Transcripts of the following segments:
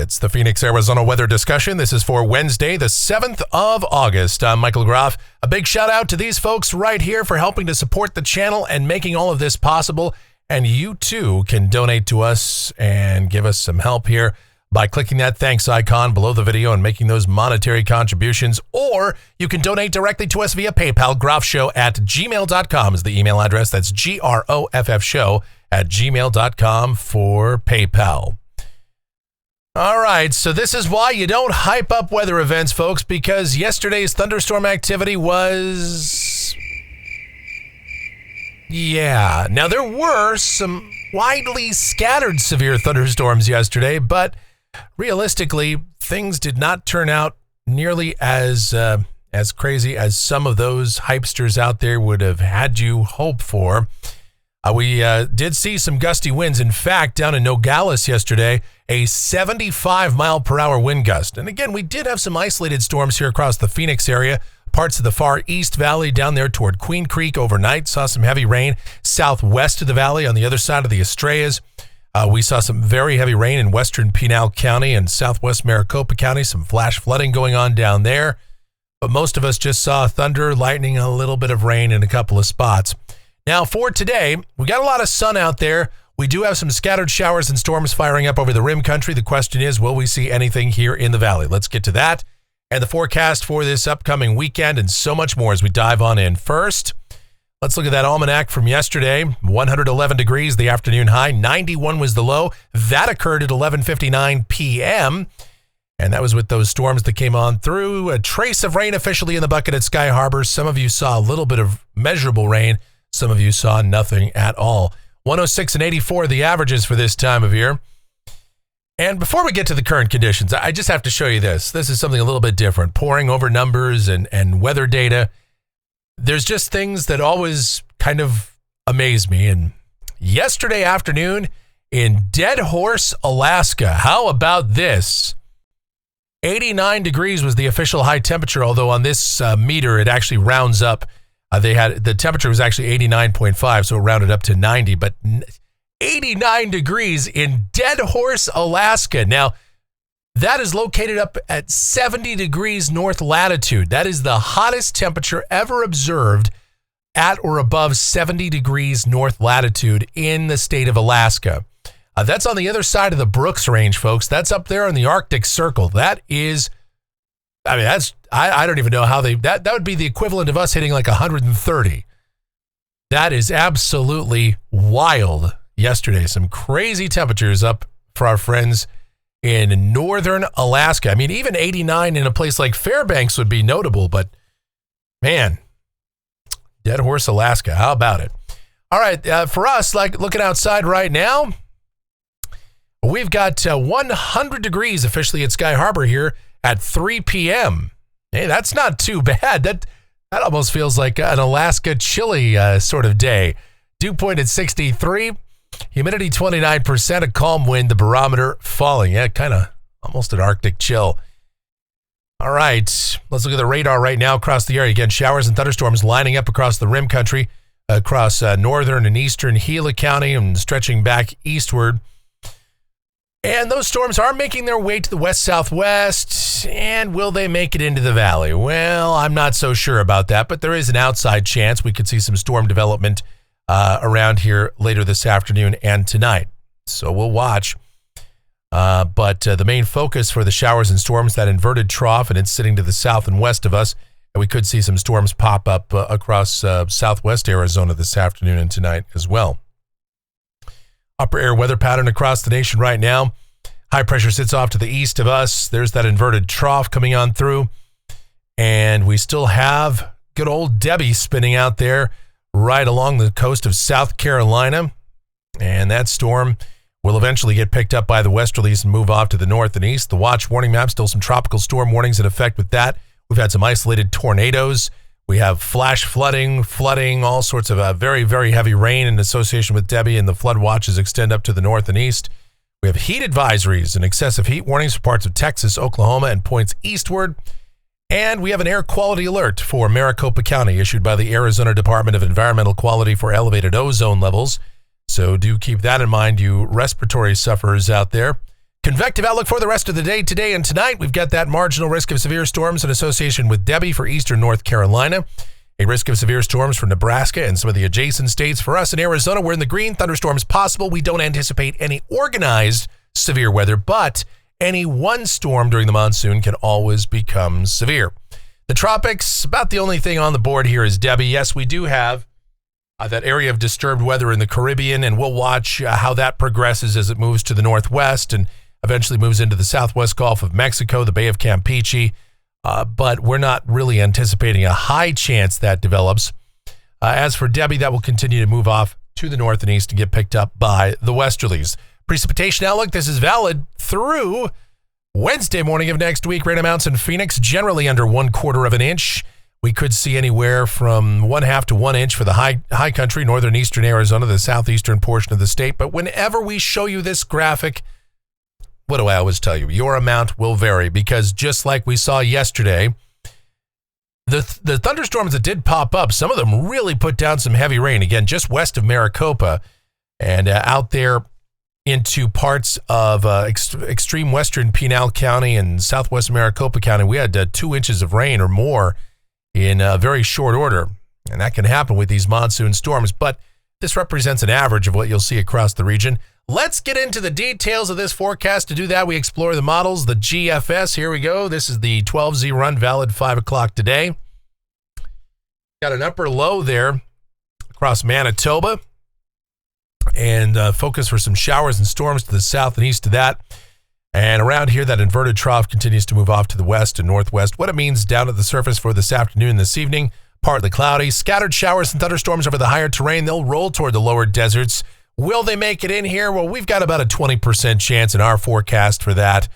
It's the Phoenix, Arizona weather discussion. This is for Wednesday, the 7th of August. I'm Michael Groff. A big shout out to these folks right here for helping to support the channel and making all of this possible. And you too can donate to us and give us some help here by clicking that thanks icon below the video and making those monetary contributions. Or you can donate directly to us via PayPal. groffshow@gmail.com is the email address. That's GROFFshow@gmail.com for PayPal. All right, so this is why you don't hype up weather events, folks, because yesterday's thunderstorm activity was... yeah. Now, there were some widely scattered severe thunderstorms yesterday, but realistically, things did not turn out nearly as crazy as some of those hypesters out there would have had you hope for. We did see some gusty winds. In fact, down in Nogales yesterday, a 75-mile-per-hour wind gust. And again, we did have some isolated storms here across the Phoenix area, parts of the far East Valley down there toward Queen Creek overnight. Saw some heavy rain southwest of the valley on the other side of the Estrellas. We saw some very heavy rain in western Pinal County and southwest Maricopa County, some flash flooding going on down there. But most of us just saw thunder, lightning, a little bit of rain in a couple of spots. Now, for today, we got a lot of sun out there. We do have some scattered showers and storms firing up over the rim country. The question is, will we see anything here in the valley? Let's get to that and the forecast for this upcoming weekend and so much more as we dive on in. First, let's look at that almanac from yesterday. 111 degrees, the afternoon high. 91 was the low. That occurred at 11:59 p.m., and that was with those storms that came on through. A trace of rain officially in the bucket at Sky Harbor. Some of you saw a little bit of measurable rain. Some of you saw nothing at all. 106 and 84 the averages for this time of year. And before we get to the current conditions, I just have to show you this. This is something a little bit different. Poring over numbers and weather data. There's just things that always kind of amaze me. And yesterday afternoon in Dead Horse, Alaska, how about this? 89 degrees was the official high temperature, although on this meter it actually rounds up. The temperature was actually 89.5, so it rounded up to 90, but 89 degrees in Dead Horse, Alaska. Now, that is located up at 70 degrees north latitude. That is the hottest temperature ever observed at or above 70 degrees north latitude in the state of Alaska. That's on the other side of the Brooks Range, folks. That's up there in the Arctic Circle. That is... I mean, I don't even know how that would be the equivalent of us hitting like 130. That is absolutely wild yesterday. Some crazy temperatures up for our friends in northern Alaska. I mean, even 89 in a place like Fairbanks would be notable, but man, Dead Horse, Alaska. How about it? All right. For us, like looking outside right now, we've got 100 degrees officially at Sky Harbor here at 3 p.m. Hey, that's not too bad. That almost feels like an Alaska chilly sort of day. Dew point at 63, humidity 29%, a calm wind, the barometer falling. Yeah, kind of almost an Arctic chill. All right, let's look at the radar right now across the area. Again, showers and thunderstorms lining up across the rim country, across northern and eastern Gila County and stretching back eastward. And those storms are making their way to the west-southwest, and will they make it into the valley? Well, I'm not so sure about that, but there is an outside chance we could see some storm development around here later this afternoon and tonight. So we'll watch. But the main focus for the showers and storms, that inverted trough, and it's sitting to the south and west of us, and we could see some storms pop up across southwest Arizona this afternoon and tonight as well. Upper air weather pattern across the nation right now. High pressure sits off to the east of us. There's that inverted trough coming on through. And we still have good old Debbie spinning out there right along the coast of South Carolina. And that storm will eventually get picked up by the westerlies and move off to the north and east. The watch warning map, still some tropical storm warnings in effect with that. We've had some isolated tornadoes. We have flash flooding, all sorts of very, very heavy rain in association with Debbie, and the flood watches extend up to the north and east. We have heat advisories and excessive heat warnings for parts of Texas, Oklahoma, and points eastward. And we have an air quality alert for Maricopa County issued by the Arizona Department of Environmental Quality for elevated ozone levels. So do keep that in mind, you respiratory sufferers out there. Convective outlook for the rest of the day today and tonight. We've got that marginal risk of severe storms in association with Debbie for eastern North Carolina. A risk of severe storms for Nebraska and some of the adjacent states. For us in Arizona, we're in the green. Thunderstorms possible. We don't anticipate any organized severe weather, but any one storm during the monsoon can always become severe. The tropics, about the only thing on the board here is Debbie. Yes, we do have that area of disturbed weather in the Caribbean, and we'll watch how that progresses as it moves to the northwest and eventually moves into the southwest Gulf of Mexico, the Bay of Campeche. But we're not really anticipating a high chance that develops. As for Debbie, that will continue to move off to the north and east and get picked up by the westerlies. Precipitation outlook, this is valid through Wednesday morning of next week. Rain amounts in Phoenix, generally under 1/4 of an inch. We could see anywhere from 1/2 to 1 inch for the high country, northern eastern Arizona, the southeastern portion of the state. But whenever we show you this graphic, what do I always tell you? Your amount will vary because just like we saw yesterday, the thunderstorms that did pop up, some of them really put down some heavy rain. Again, just west of Maricopa and out there into parts of extreme western Pinal County and southwest Maricopa County. We had 2 inches of rain or more in very short order. And that can happen with these monsoon storms. But this represents an average of what you'll see across the region. Let's get into the details of this forecast. To do that, we explore the models, the GFS. Here we go. This is the 12Z run, valid 5 o'clock today. Got an upper low there across Manitoba. And focus for some showers and storms to the south and east of that. And around here, that inverted trough continues to move off to the west and northwest. What it means down at the surface for this afternoon and this evening, partly cloudy. Scattered showers and thunderstorms over the higher terrain. They'll roll toward the lower deserts. Will they make it in here? Well, we've got about a 20% chance in our forecast for that.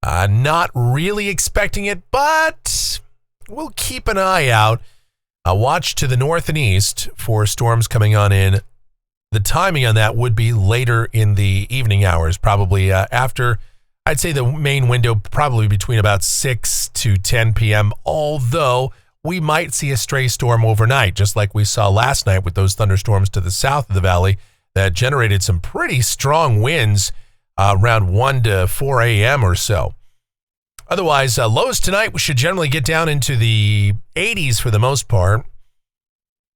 Not really expecting it, but we'll keep an eye out. Watch to the north and east for storms coming on in. The timing on that would be later in the evening hours, probably after, I'd say the main window, probably between about 6 to 10 p.m., although we might see a stray storm overnight, just like we saw last night with those thunderstorms to the south of the valley that generated some pretty strong winds around 1 to 4 a.m. or so. Otherwise, lows tonight, we should generally get down into the 80s for the most part.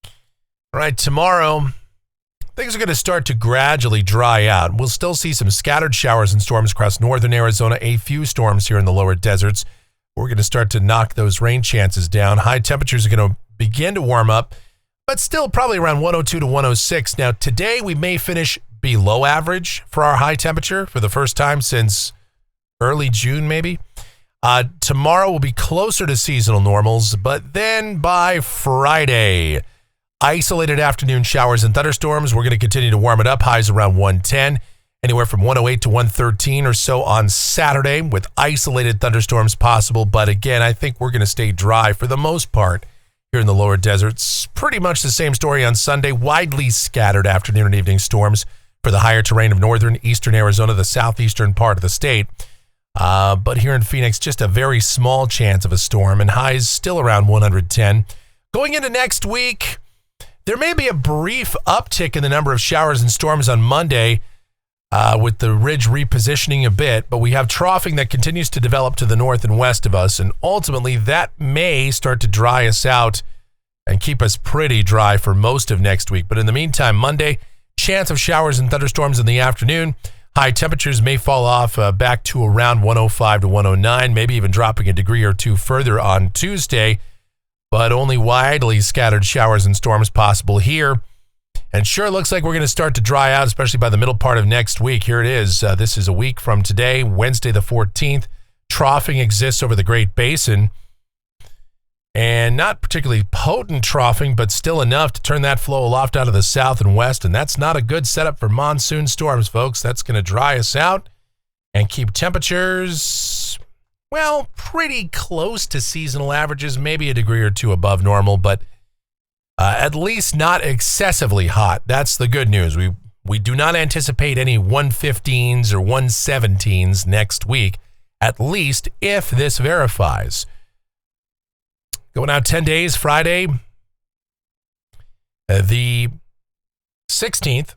All right, tomorrow, things are going to start to gradually dry out. We'll still see some scattered showers and storms across northern Arizona, a few storms here in the lower deserts. We're going to start to knock those rain chances down. High temperatures are going to begin to warm up, but still probably around 102 to 106. Now, today we may finish below average for our high temperature for the first time since early June, maybe. Tomorrow will be closer to seasonal normals, but then by Friday, isolated afternoon showers and thunderstorms. We're going to continue to warm it up. Highs around 110, anywhere from 108 to 113 or so on Saturday with isolated thunderstorms possible. But again, I think we're going to stay dry for the most part here in the lower deserts. Pretty much the same story on Sunday. Widely scattered afternoon and evening storms for the higher terrain of northern, eastern Arizona, the southeastern part of the state. But here in Phoenix, just a very small chance of a storm and highs still around 110. Going into next week, there may be a brief uptick in the number of showers and storms on Monday with the ridge repositioning a bit, but we have troughing that continues to develop to the north and west of us, and ultimately that may start to dry us out and keep us pretty dry for most of next week. But in the meantime, Monday, chance of showers and thunderstorms in the afternoon. High temperatures may fall off back to around 105 to 109, maybe even dropping a degree or two further on Tuesday. But only widely scattered showers and storms possible here. And sure looks like we're going to start to dry out, especially by the middle part of next week. Here it is. This is a week from today, Wednesday the 14th. Troughing exists over the Great Basin. And not particularly potent troughing, but still enough to turn that flow aloft out of the south and west. And that's not a good setup for monsoon storms, folks. That's going to dry us out and keep temperatures, well, pretty close to seasonal averages, maybe a degree or two above normal, but at least not excessively hot. That's the good news. We do not anticipate any 115s or 117s next week, at least if this verifies. Going out 10 days, Friday, the 16th,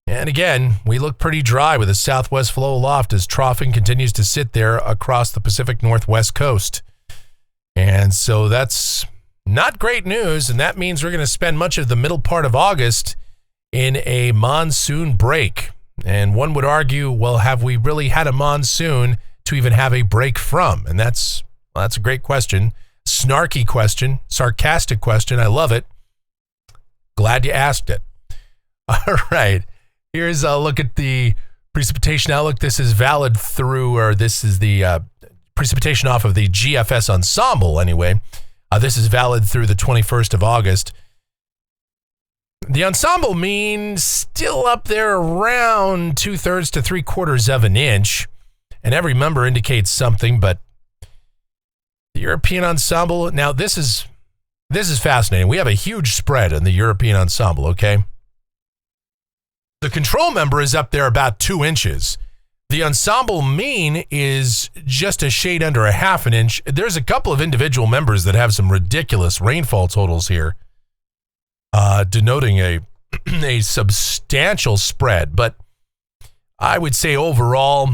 And again, we look pretty dry with a southwest flow aloft as troughing continues to sit there across the Pacific Northwest coast. And so that's not great news, and that means we're going to spend much of the middle part of August in a monsoon break. And one would argue, well, have we really had a monsoon to even have a break from? And that's a great question. Snarky question, sarcastic question. I love it. Glad you asked it. All right. Here's a look at the precipitation outlook. This is valid through, or this is the precipitation off of the GFS ensemble anyway. This is valid through the 21st of August. The ensemble mean still up there around 2/3 to 3/4 of an inch. And every number indicates something, but the European ensemble, now this is fascinating. We have a huge spread in the European ensemble, okay? The control member is up there about 2 inches. The ensemble mean is just a shade under a half an inch. There's a couple of individual members that have some ridiculous rainfall totals here, denoting a substantial spread. But I would say overall,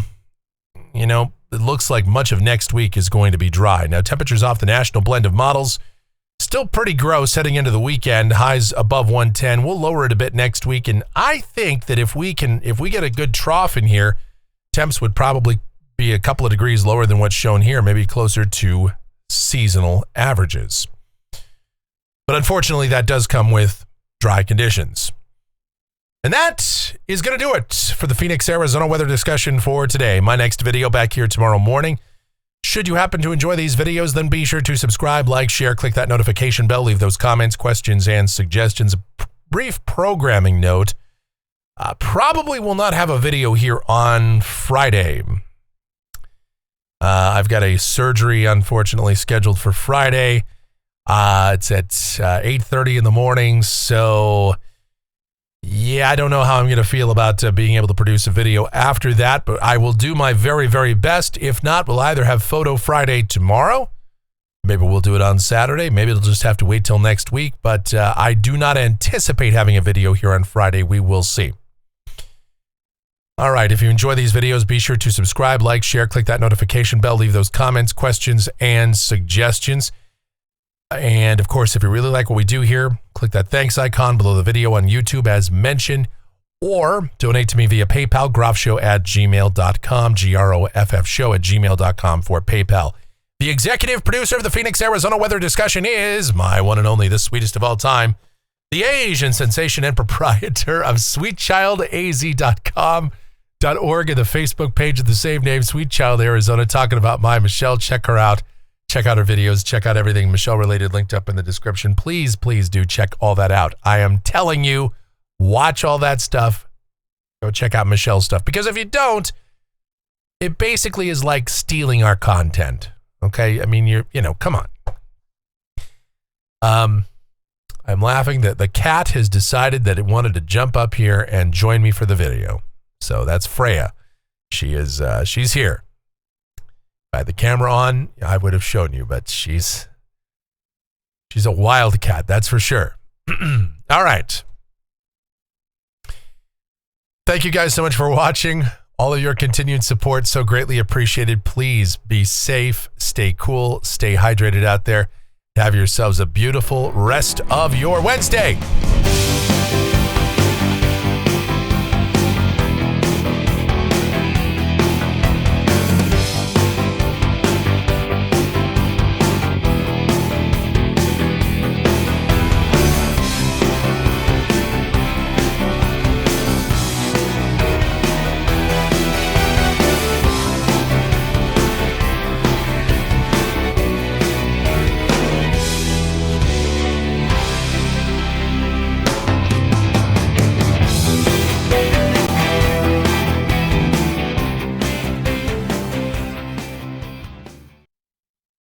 it looks like much of next week is going to be dry. Now, temperatures off the national blend of models, still pretty gross heading into the weekend. Highs above 110. We'll lower it a bit next week. And I think that if we get a good trough in here, temps would probably be a couple of degrees lower than what's shown here, maybe closer to seasonal averages. But unfortunately, that does come with dry conditions. And that is going to do it for the Phoenix, Arizona weather discussion for today. My next video back here tomorrow morning. Should you happen to enjoy these videos, then be sure to subscribe, like, share, click that notification bell, leave those comments, questions, and suggestions. A brief programming note. Probably will not have a video here on Friday. I've got a surgery, unfortunately, scheduled for Friday. It's at 8:30 in the morning, so yeah, I don't know how I'm going to feel about being able to produce a video after that, but I will do my very, very best. If not, we'll either have Photo Friday tomorrow. Maybe we'll do it on Saturday. Maybe it'll just have to wait till next week, but I do not anticipate having a video here on Friday. We will see. All right, if you enjoy these videos, be sure to subscribe, like, share, click that notification bell, leave those comments, questions, and suggestions. And of course, if you really like what we do here, click that thanks icon below the video on YouTube as mentioned, or donate to me via PayPal, groffshow@gmail.com, groffshow@gmail.com for PayPal. The executive producer of the Phoenix, Arizona weather discussion is my one and only, the sweetest of all time, the Asian sensation and proprietor of sweetchildaz.com.org and the Facebook page of the same name, Sweet Child Arizona, talking about my Michelle. Check her out. Check out her videos. Check out everything Michelle-related linked up in the description. Please, please do check all that out. I am telling you, watch all that stuff. Go check out Michelle's stuff. Because if you don't, it basically is like stealing our content. Okay? I mean, come on. I'm laughing that the cat has decided that it wanted to jump up here and join me for the video. So that's Freya. She's here. If I had the camera on, I would have shown you, but she's a wild cat, that's for sure. All right. Thank you guys so much for watching. All of your continued support, so greatly appreciated. Please be safe, stay cool, stay hydrated out there. Have yourselves a beautiful rest of your Wednesday.